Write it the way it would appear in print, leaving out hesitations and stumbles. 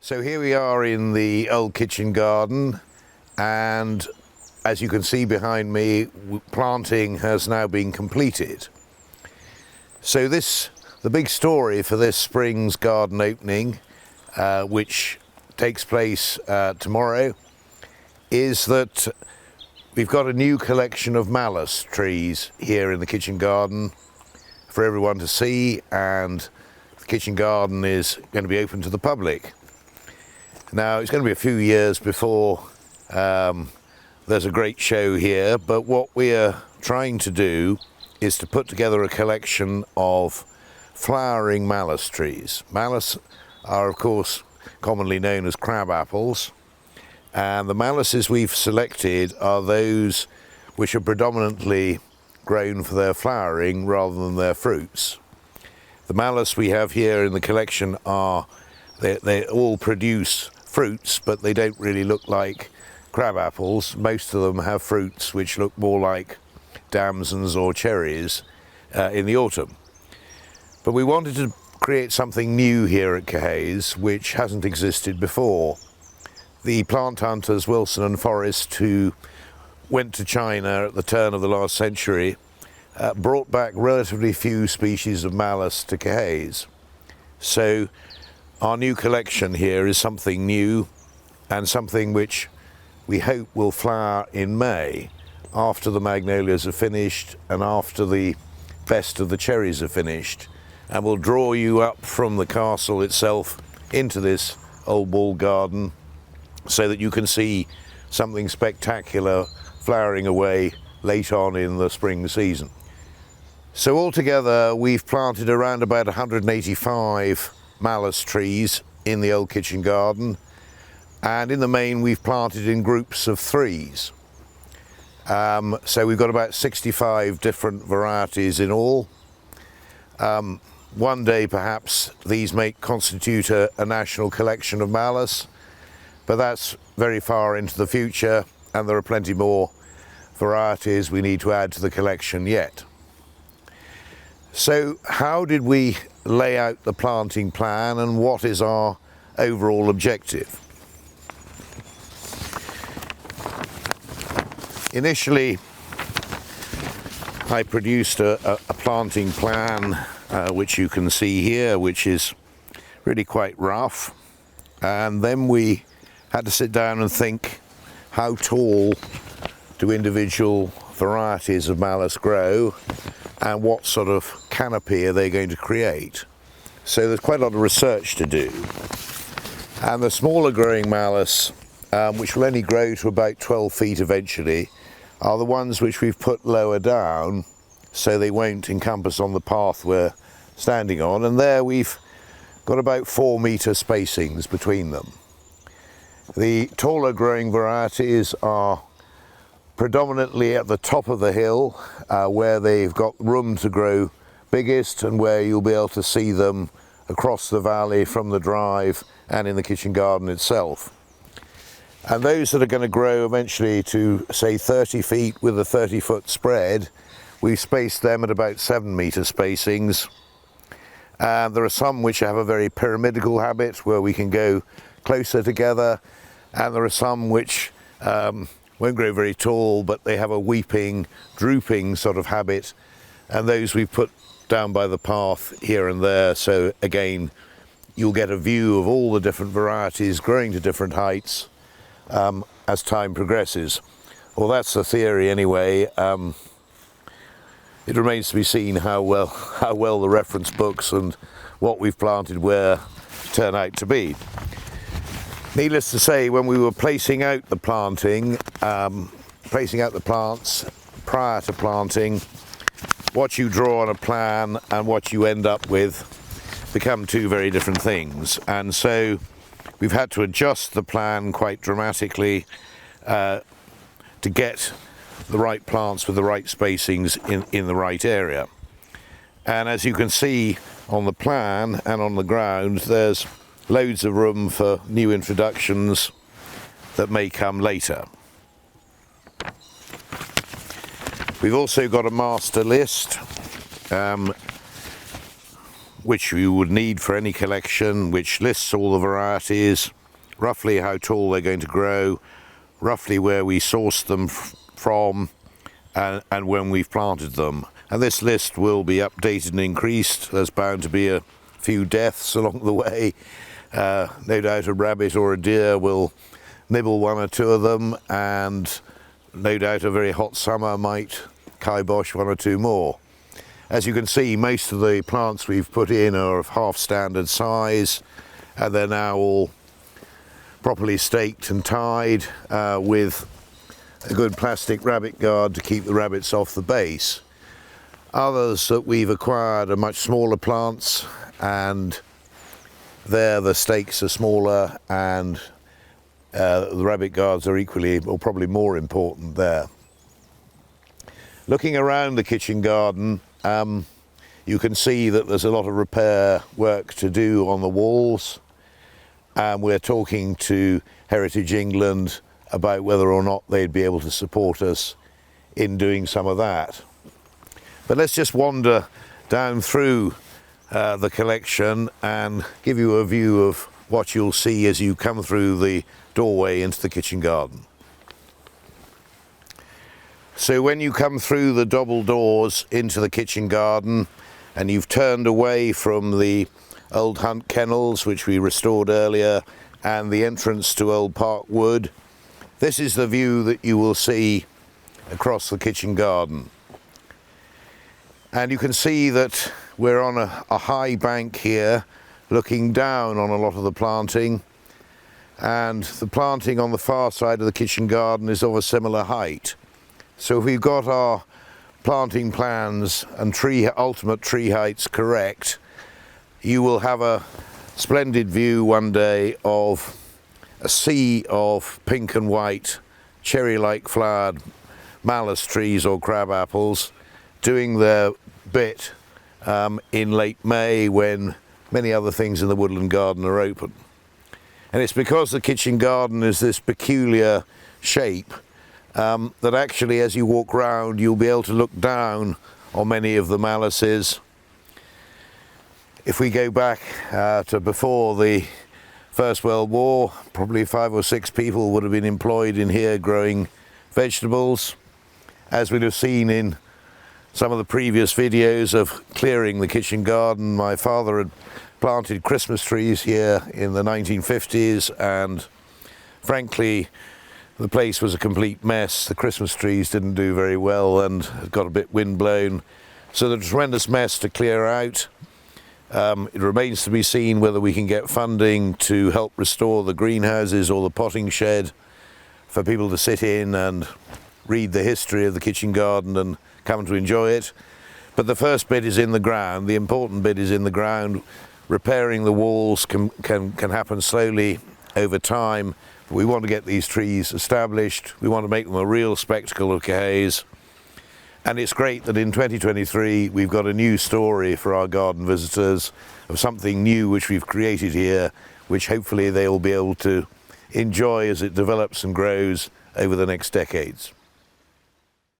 So here we are in the old kitchen garden, and as you can see behind me, planting has now been completed. So the big story for this spring's garden opening, which takes place tomorrow, is that we've got a new collection of Malus trees here in the kitchen garden for everyone to see, and the kitchen garden is going to be open to the public. Now, it's going to be a few years before there's a great show here, but what we are trying to do is to put together a collection of flowering Malus trees. Malus are, of course, commonly known as crab apples, and the Maluses we've selected are those which are predominantly grown for their flowering rather than their fruits. The Malus we have here in the collection they all produce fruits, but they don't really look like crab apples. Most of them have fruits which look more like damsons or cherries in the autumn. But we wanted to create something new here at Caerhays which hasn't existed before. The plant hunters Wilson and Forrest, who went to China at the turn of the last century, brought back relatively few species of Malus to Caerhays. So our new collection here is something new and something which we hope will flower in May, after the magnolias are finished and after the best of the cherries are finished, and will draw you up from the castle itself into this old walled garden so that you can see something spectacular flowering away late on in the spring season. So altogether we've planted around about 185 Malus trees in the old kitchen garden, and in the main we've planted in groups of threes. So we've got about 65 different varieties in all. One day perhaps these may constitute a national collection of Malus, but that's very far into the future, and there are plenty more varieties we need to add to the collection yet. So how did we lay out the planting plan, and what is our overall objective? Initially, I produced a planting plan which you can see here, which is really quite rough, and then we had to sit down and think, how tall do individual varieties of Malus grow, and what sort of canopy are they going to create? So there's quite a lot of research to do. And the smaller growing Malus, which will only grow to about 12 feet eventually, are the ones which we've put lower down so they won't encompass on the path we're standing on, and there we've got about 4 meter spacings between them. The taller growing varieties are predominantly at the top of the hill, where they've got room to grow biggest and where you'll be able to see them across the valley from the drive and in the kitchen garden itself. And those that are going to grow eventually to, say, 30 feet with a 30-foot spread, we've spaced them at about 7 meter spacings. And there are some which have a very pyramidical habit where we can go closer together, and there are some which won't grow very tall, but they have a weeping, drooping sort of habit, and those we've put down by the path here and there, so again you'll get a view of all the different varieties growing to different heights as time progresses. Well, that's the theory anyway. It remains to be seen how well the reference books and what we've planted where turn out to be. Needless to say, when we were placing out the plants prior to planting, what you draw on a plan and what you end up with become two very different things. And so we've had to adjust the plan quite dramatically to get the right plants with the right spacings in the right area. And as you can see on the plan and on the ground, there's loads of room for new introductions that may come later. We've also got a master list which you would need for any collection, which lists all the varieties, roughly how tall they're going to grow, roughly where we sourced them from, and when we've planted them. And this list will be updated and increased. There's bound to be a few deaths along the way. No doubt a rabbit or a deer will nibble one or two of them, and no doubt a very hot summer might kibosh one or two more. As you can see, most of the plants we've put in are of half standard size, and they're now all properly staked and tied with a good plastic rabbit guard to keep the rabbits off the base. Others that we've acquired are much smaller plants, and there the stakes are smaller, and the rabbit guards are equally or probably more important there. Looking around the kitchen garden, you can see that there's a lot of repair work to do on the walls, and we're talking to Heritage England about whether or not they'd be able to support us in doing some of that. But let's just wander down through the collection and give you a view of what you'll see as you come through the doorway into the kitchen garden. So when you come through the double doors into the kitchen garden and you've turned away from the old hunt kennels, which we restored earlier, and the entrance to Old Park Wood, this is the view that you will see across the kitchen garden. And you can see that we're on a high bank here, looking down on a lot of the planting, and the planting on the far side of the kitchen garden is of a similar height. So if we've got our planting plans and ultimate tree heights correct, you will have a splendid view one day of a sea of pink and white cherry-like flowered Malus trees or crab apples doing their bit in late May, when many other things in the woodland garden are open. And it's because the kitchen garden is this peculiar shape that actually, as you walk round, you'll be able to look down on many of the Maluses. If we go back to before the First World War, probably 5 or 6 people would have been employed in here growing vegetables. As we'd have seen in some of the previous videos of clearing the kitchen garden, my father had planted Christmas trees here in the 1950s, and frankly the place was a complete mess. The Christmas trees didn't do very well and had got a bit windblown, so there's a tremendous mess to clear out. It remains to be seen whether we can get funding to help restore the greenhouses or the potting shed for people to sit in and read the history of the kitchen garden and come to enjoy it. But the first bit is in the ground. The important bit is in the ground. Repairing the walls can happen slowly over time. But we want to get these trees established. We want to make them a real spectacle of Caerhays. And it's great that in 2023 we've got a new story for our garden visitors of something new which we've created here, which hopefully they will be able to enjoy as it develops and grows over the next decades.